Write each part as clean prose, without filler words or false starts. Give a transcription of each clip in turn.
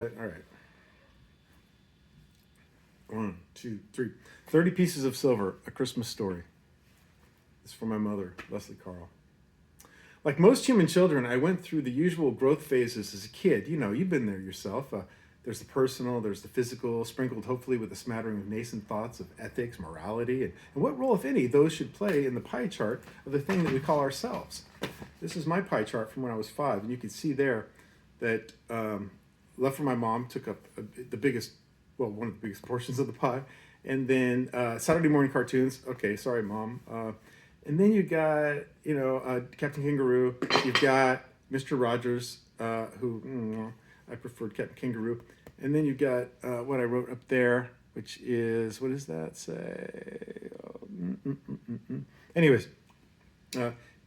All right. One, two, three. 30 Pieces of Silver, A Christmas Story. It's from my mother, Leslie Carl. Like most human children, I went through the usual growth phases as a kid. You know, you've been there yourself. There's the personal, there's the physical, sprinkled hopefully with a smattering of nascent thoughts of ethics, morality, and what role, if any, those should play in the pie chart of the thing that we call ourselves. This is my pie chart from when I was 5, and you can see there that left for my mom took up the biggest, well, one of the biggest portions of the pie. And then Saturday morning cartoons. Okay, sorry, Mom. And then you got, Captain Kangaroo. You've got Mr. Rogers, who I preferred Captain Kangaroo. And then you got what I wrote up there, which is, what does that say? Anyways,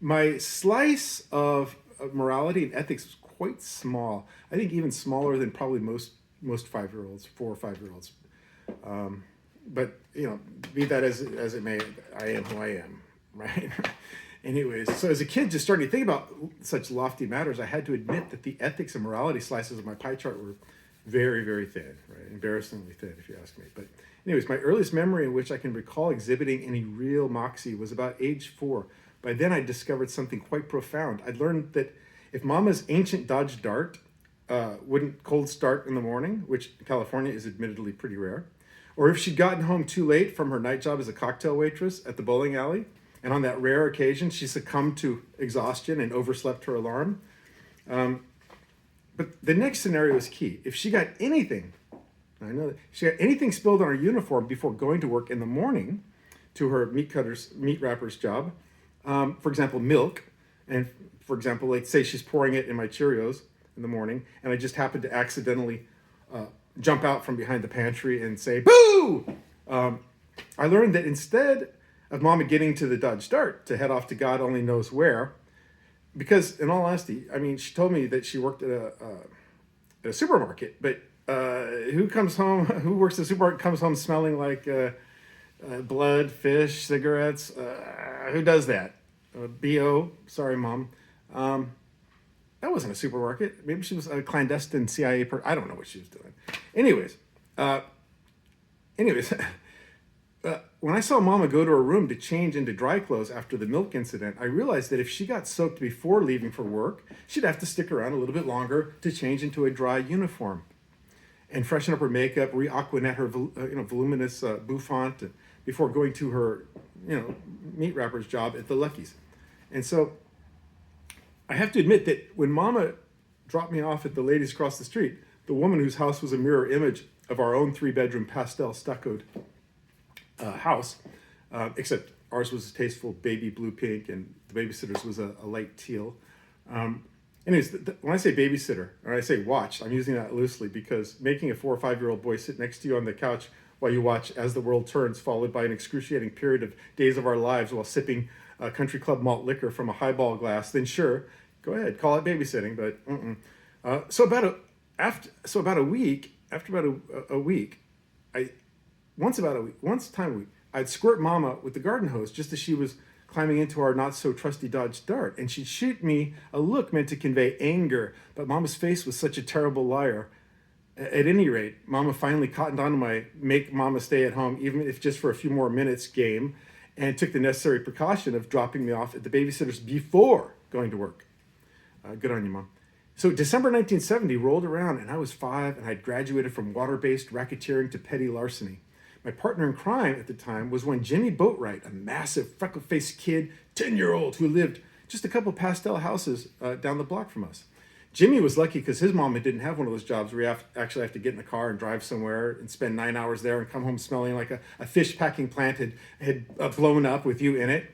my slice of morality and ethics was quite small. I think even smaller than probably most 5-year-olds, 4 or 5-year-olds. But be that as it may, I am who I am, right? Anyways, so as a kid, just starting to think about such lofty matters, I had to admit that the ethics and morality slices of my pie chart were very, very thin, right? Embarrassingly thin, if you ask me. But anyways, my earliest memory in which I can recall exhibiting any real moxy was about age 4. By then, I discovered something quite profound. I'd learned that if Mama's ancient Dodge Dart wouldn't cold start in the morning, which in California is admittedly pretty rare, or if she'd gotten home too late from her night job as a cocktail waitress at the bowling alley, and on that rare occasion she succumbed to exhaustion and overslept her alarm. But the next scenario is key. If she got anything, I know that she got anything spilled on her uniform before going to work in the morning to her meat wrapper's job, for example, milk, and for example, like say she's pouring it in my Cheerios in the morning, and I just happened to accidentally jump out from behind the pantry and say, boo! I learned that instead of Mama getting to the Dodge Dart to head off to God only knows where, because in all honesty, I mean, she told me that she worked at a supermarket, but who works at a supermarket comes home smelling like blood, fish, cigarettes? Who does that? B.O., sorry, Mom. That wasn't a supermarket. Maybe she was a clandestine CIA person. I don't know what she was doing. Anyways, when I saw Mama go to her room to change into dry clothes after the milk incident, I realized that if she got soaked before leaving for work, she'd have to stick around a little bit longer to change into a dry uniform and freshen up her makeup, re-aquanet her voluminous bouffant before going to her meat wrapper's job at the Lucky's. And so I have to admit that when Mama dropped me off at the ladies across the street, the woman whose house was a mirror image of our own 3-bedroom pastel stuccoed house, except ours was a tasteful baby blue pink and the babysitter's was a light teal. Anyways, when I say babysitter, or I say watch, I'm using that loosely because making a 4 or 5-year-old boy sit next to you on the couch while you watch As the World Turns, followed by an excruciating period of Days of Our Lives while sipping country club malt liquor from a highball glass, then sure, go ahead, call it babysitting. But so about a week, once time a week, I'd squirt Mama with the garden hose just as she was climbing into our not so trusty Dodge Dart, and she'd shoot me a look meant to convey anger. But Mama's face was such a terrible liar. At any rate, Mama finally cottoned on to my make Mama stay at home, even if just for a few more minutes game, and took the necessary precaution of dropping me off at the babysitter's before going to work. Good on you, Mom. So December 1970 rolled around and I was 5 and I'd graduated from water-based racketeering to petty larceny. My partner in crime at the time was one Jimmy Boatwright, a massive freckle-faced kid, 10-year-old who lived just a couple pastel houses down the block from us. Jimmy was lucky because his mom didn't have one of those jobs where you actually have to get in the car and drive somewhere and spend 9 hours there and come home smelling like a fish packing plant had blown up with you in it.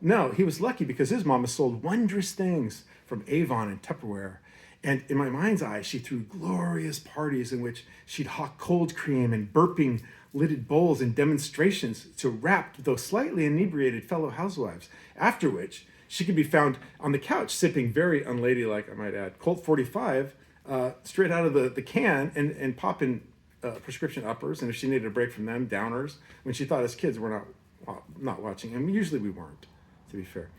No, he was lucky because his mama sold wondrous things from Avon and Tupperware. And in my mind's eye, she threw glorious parties in which she'd hawk cold cream and burping lidded bowls and demonstrations to rapt, though slightly inebriated fellow housewives, after which she could be found on the couch sipping very unladylike, I might add, Colt 45 straight out of the can and popping prescription uppers, and if she needed a break from them, downers, when she thought as kids we're not watching. And usually we weren't, to be fair.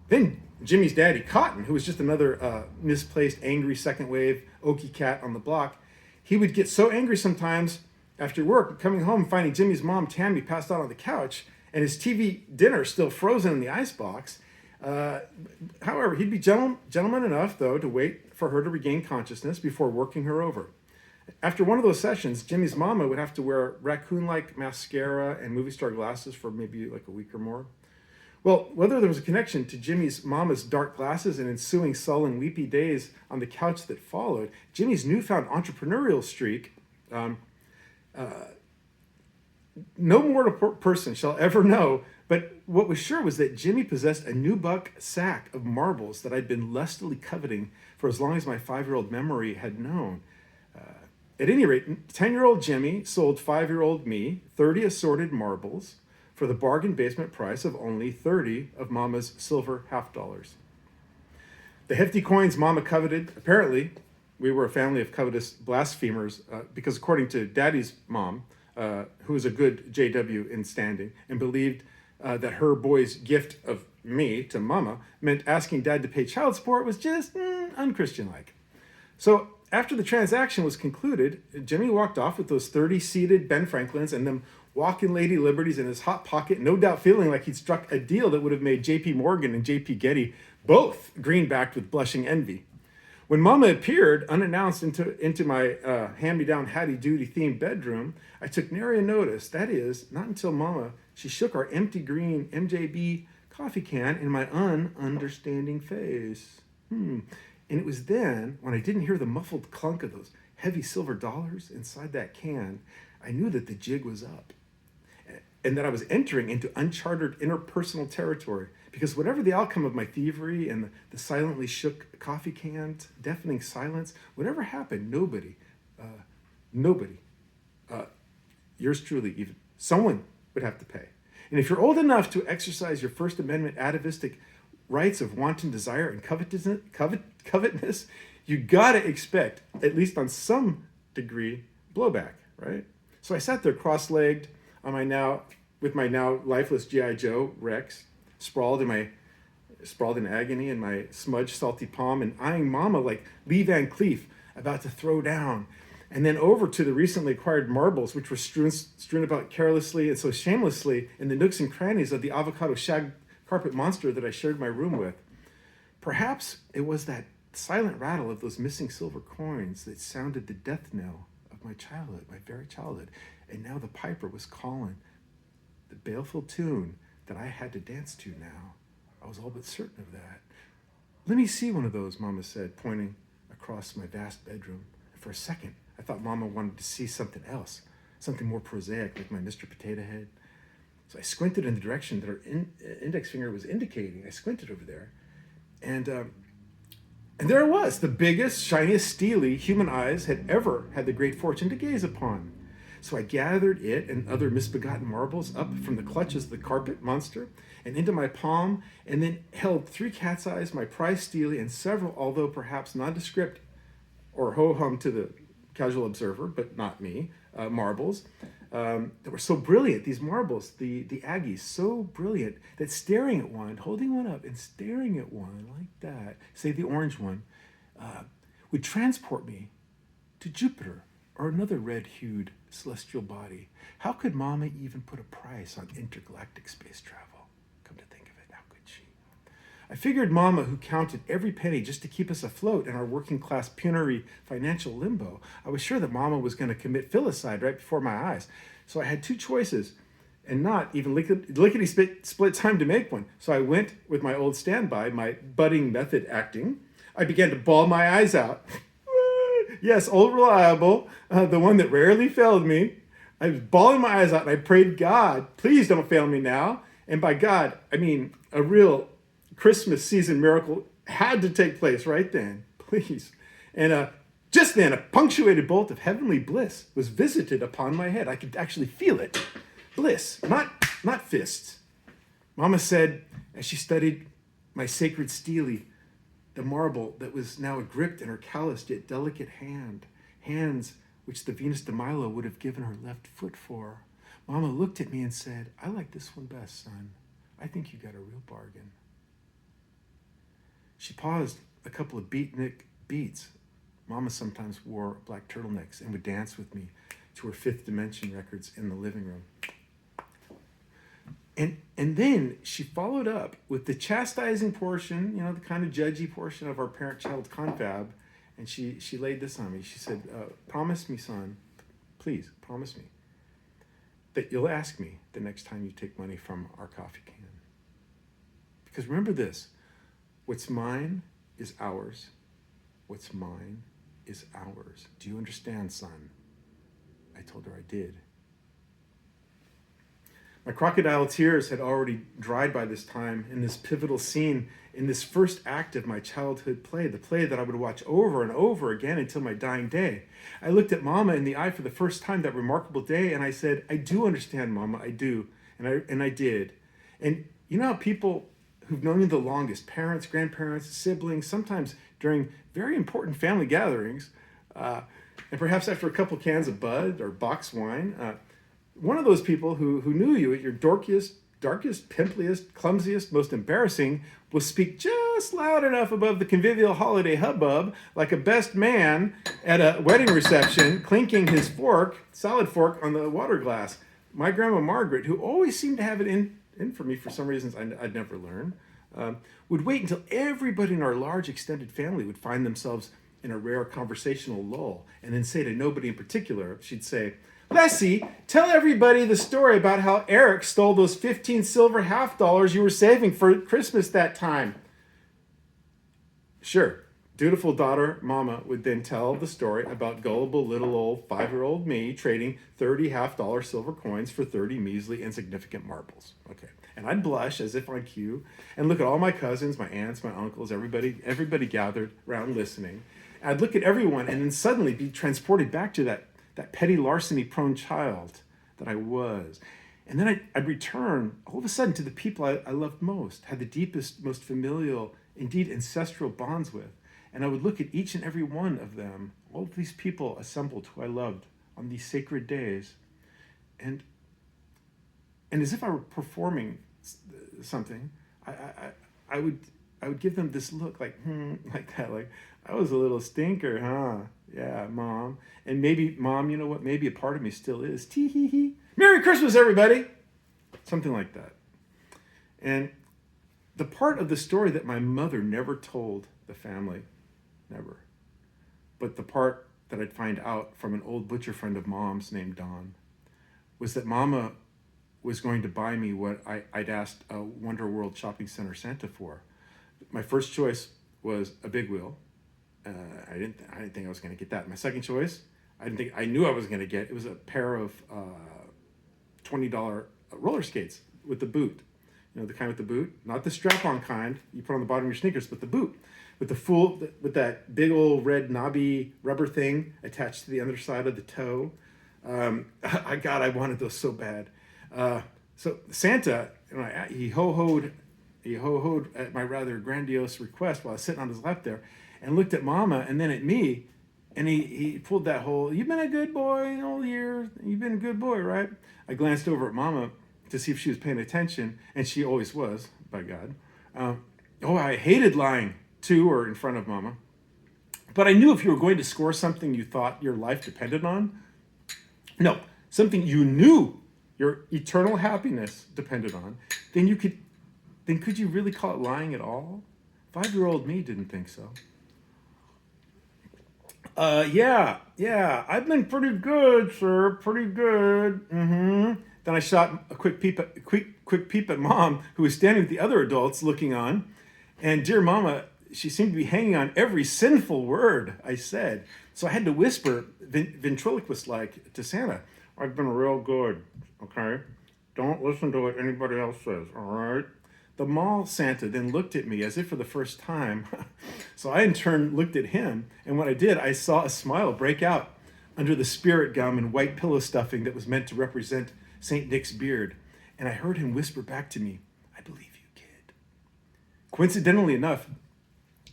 Then Jimmy's daddy, Cotton, who was just another misplaced, angry second wave Okie cat on the block, He would get so angry sometimes after work, coming home, finding Jimmy's mom, Tammy, passed out on the couch and his TV dinner still frozen in the icebox. However, he'd be gentleman enough, though, to wait for her to regain consciousness before working her over. After one of those sessions, Jimmy's mama would have to wear raccoon-like mascara and movie star glasses for maybe like a week or more. Well, whether there was a connection to Jimmy's mama's dark glasses and ensuing sullen, weepy days on the couch that followed, Jimmy's newfound entrepreneurial streak, no mortal person shall ever know, but what was sure was that Jimmy possessed a $9 sack of marbles that I'd been lustily coveting for as long as my 5-year-old memory had known. At any rate, 10-year-old Jimmy sold 5-year-old me 30 assorted marbles for the bargain basement price of only 30 of Mama's silver $half. The hefty coins Mama coveted, apparently, we were a family of covetous blasphemers, because according to Daddy's mom, who was a good JW in standing, and believed that her boy's gift of me to Mama meant asking Dad to pay child support was just unchristian-like. So after the transaction was concluded, Jimmy walked off with those 30 seated Ben Franklins and them walking Lady Liberties in his hot pocket, no doubt feeling like he'd struck a deal that would have made J.P. Morgan and J.P. Getty both greenbacked with blushing envy. When Mama appeared unannounced into my hand-me-down Hattie-Duty themed bedroom, I took nary a notice. That is, not until Mama, she shook our empty green MJB coffee can in my ununderstanding face. And it was then, when I didn't hear the muffled clunk of those heavy silver dollars inside that can, I knew that the jig was up and that I was entering into uncharted interpersonal territory, because whatever the outcome of my thievery and the silently shook coffee can, deafening silence, whatever happened, nobody, yours truly even, someone would have to pay. And if you're old enough to exercise your First Amendment atavistic rights of wanton desire and covetousness, you gotta expect, at least on some degree, blowback, right? So I sat there cross-legged with my now lifeless G.I. Joe, Rex, sprawled in agony in my smudged, salty palm and eyeing Mama like Lee Van Cleef about to throw down. And then over to the recently acquired marbles, which were strewn about carelessly and so shamelessly in the nooks and crannies of the avocado shag carpet monster that I shared my room with. Perhaps it was that silent rattle of those missing silver coins that sounded the death knell of my childhood, my very childhood. And now the piper was calling the baleful tune that I had to dance to now. I was all but certain of that. Let me see one of those, Mama said, pointing across my vast bedroom. And for a second, I thought Mama wanted to see something else, something more prosaic, like my Mr. Potato Head. So I squinted in the direction that her index finger was indicating. I squinted over there, and there it was, the biggest, shiniest, steely human eyes had ever had the great fortune to gaze upon. So I gathered it and other misbegotten marbles up from the clutches of the carpet monster and into my palm, and then held 3 cat's eyes, my prize steely, and several, although perhaps nondescript or ho-hum to the casual observer, but not me, marbles that were so brilliant, these marbles, the Aggies, so brilliant that staring at one, holding one up and staring at one like that, say the orange one, would transport me to Jupiter or another red-hued celestial body. How could Mama even put a price on intergalactic space travel? Come to think of it, how could she? I figured Mama, who counted every penny just to keep us afloat in our working-class pecuniary financial limbo, I was sure that Mama was going to commit filicide right before my eyes. So I had 2 choices, and not even lickety-split time to make one. So I went with my old standby, my budding method acting. I began to bawl my eyes out. Yes, old reliable, the one that rarely failed me. I was bawling my eyes out, and I prayed, God, please don't fail me now. And by God, I mean a real Christmas season miracle had to take place right then, please. And just then, a punctuated bolt of heavenly bliss was visited upon my head. I could actually feel it. Bliss, not fists. Mama said, as she studied my sacred steely, the marble that was now gripped in her calloused yet delicate hands which the Venus de Milo would have given her left foot for. Mama looked at me and said, I like this one best, son. I think you got a real bargain. She paused a couple of beatnik beats Mama sometimes wore black turtlenecks and would dance with me to her Fifth Dimension records in the living room. And then she followed up with the chastising portion, the kind of judgy portion of our parent-child confab, and she laid this on me. She said, promise me, son, please, promise me, that you'll ask me the next time you take money from our coffee can. Because remember this, what's mine is ours. What's mine is ours. Do you understand, son? I told her I did. My crocodile tears had already dried by this time in this pivotal scene, in this first act of my childhood play, the play that I would watch over and over again until my dying day. I looked at Mama in the eye for the first time that remarkable day, and I said, I do understand, Mama, I do. And I did. And you know how people who've known you the longest, parents, grandparents, siblings, sometimes during very important family gatherings, and perhaps after a couple cans of Bud or box wine, one of those people who knew you at your dorkiest, darkest, pimpliest, clumsiest, most embarrassing will speak just loud enough above the convivial holiday hubbub, like a best man at a wedding reception, clinking his salad fork on the water glass. My grandma Margaret, who always seemed to have it in for me for some reasons I'd never learned, would wait until everybody in our large extended family would find themselves in a rare conversational lull, and then say to nobody in particular, she'd say, Leslie, tell everybody the story about how Eric stole those 15 silver $half you were saving for Christmas that time. Sure, dutiful daughter Mama would then tell the story about gullible little old 5-year-old me trading 30 $half silver coins for 30 measly insignificant marbles. Okay, and I'd blush as if on cue and look at all my cousins, my aunts, my uncles, everybody gathered around listening. I'd look at everyone and then suddenly be transported back to that petty larceny-prone child that I was. And then I'd return all of a sudden to the people I loved most, had the deepest, most familial, indeed ancestral bonds with. And I would look at each and every one of them, all of these people assembled who I loved on these sacred days. And as if I were performing something, I would give them this look like that, like, I was a little stinker, huh? Yeah, Mom. And maybe, Mom, you know what? Maybe a part of me still is. Tee-hee-hee. Merry Christmas, everybody! Something like that. And the part of the story that my mother never told the family, never, but the part that I'd find out from an old butcher friend of Mom's named Don, was that Mama was going to buy me what I'd asked a Wonder World Shopping Center Santa for. My first choice was a big wheel. I didn't think I was going to get that. My second choice, I knew I was going to get, it was a pair of $20 roller skates with the boot. You know, the kind with the boot, not the strap-on kind you put on the bottom of your sneakers, but the boot with with that big old red knobby rubber thing attached to the underside of the toe. I wanted those so bad. So Santa, he ho-hoed at my rather grandiose request while I was sitting on his lap there, and looked at Mama and then at me, and he pulled that whole, you've been a good boy all year, you've been a good boy, right? I glanced over at Mama to see if she was paying attention, and she always was, by God. I hated lying to or in front of Mama. But I knew if you were going to score something you thought your life depended on, no, something you knew your eternal happiness depended on, then could you really call it lying at all? 5-year-old me didn't think so. Yeah, I've been pretty good, sir, pretty good. Mm-hmm. Then I shot a quick peep at Mom, who was standing with the other adults looking on. And dear Mama, she seemed to be hanging on every sinful word I said. So I had to whisper, ventriloquist-like, to Santa, I've been real good, okay? Don't listen to what anybody else says, all right? The mall Santa then looked at me as if for the first time. So I in turn looked at him, and when I did, I saw a smile break out under the spirit gum and white pillow stuffing that was meant to represent St. Nick's beard. And I heard him whisper back to me, I believe you, kid. Coincidentally enough,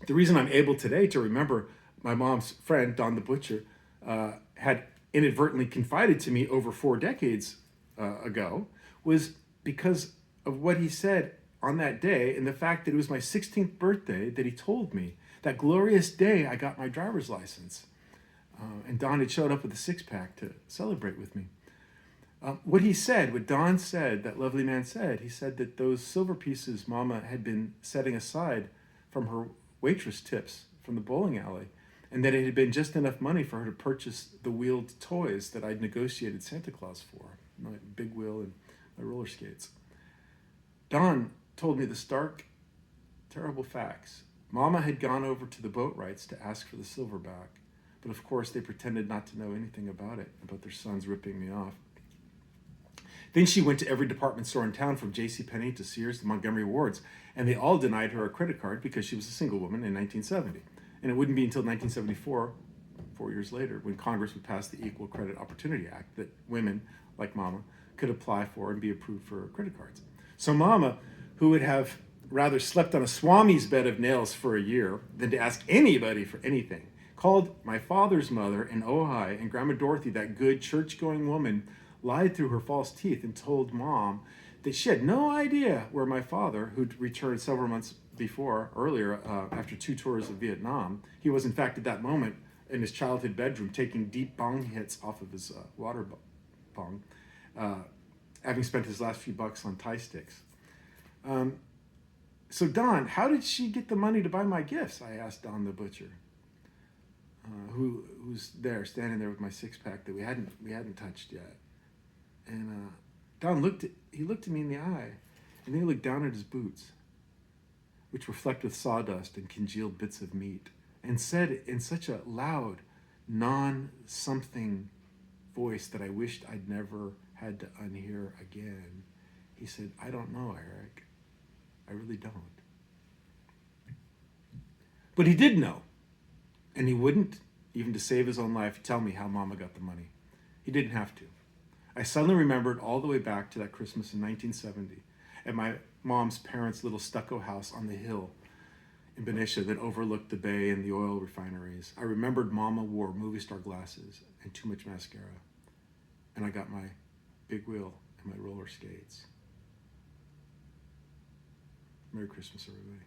the reason I'm able today to remember my mom's friend, Don the Butcher, had inadvertently confided to me over 4 decades ago was because of what he said on that day, and the fact that it was my 16th birthday that he told me That glorious day, I got my driver's license. And Don had showed up with a six-pack to celebrate with me. What Don said, that lovely man said, he said that those silver pieces Mama had been setting aside from her waitress tips from the bowling alley, and that it had been just enough money for her to purchase the wheeled toys that I'd negotiated Santa Claus for, my big wheel and my roller skates. Don told me the stark, terrible facts. Mama had gone over to the Boatwrights to ask for the silverback, but of course they pretended not to know anything about it, about their sons ripping me off. Then she went to every department store in town, from JCPenney to Sears to Montgomery Ward's, and they all denied her a credit card because she was a single woman in 1970. And it wouldn't be until 1974, 4 years later, when Congress would pass the Equal Credit Opportunity Act, that women, like Mama, could apply for and be approved for credit cards. So Mama, who would have rather slept on a Swami's bed of nails for a year than to ask anybody for anything, called my father's mother in Ojai, and Grandma Dorothy, that good church-going woman, lied through her false teeth and told Mom that she had no idea where my father, who'd returned several months earlier, after 2 tours of Vietnam, he was in fact at that moment in his childhood bedroom taking deep bong hits off of his water bong, having spent his last few bucks on Thai sticks. So Don, how did she get the money to buy my gifts? I asked Don the butcher, who's there, standing there with my six-pack that we hadn't touched yet. And Don looked at me in the eye, and then he looked down at his boots, which were flecked with sawdust and congealed bits of meat, and said in such a loud, non-something voice that I wished I'd never had to unhear again. He said, "I don't know, Eric. I really don't." But he did know, and he wouldn't, even to save his own life, tell me how Mama got the money. He didn't have to. I suddenly remembered all the way back to that Christmas in 1970 at my mom's parents' little stucco house on the hill in Benicia that overlooked the bay and the oil refineries. I remembered Mama wore movie star glasses and too much mascara. And I got my big wheel and my roller skates. Merry Christmas, everybody.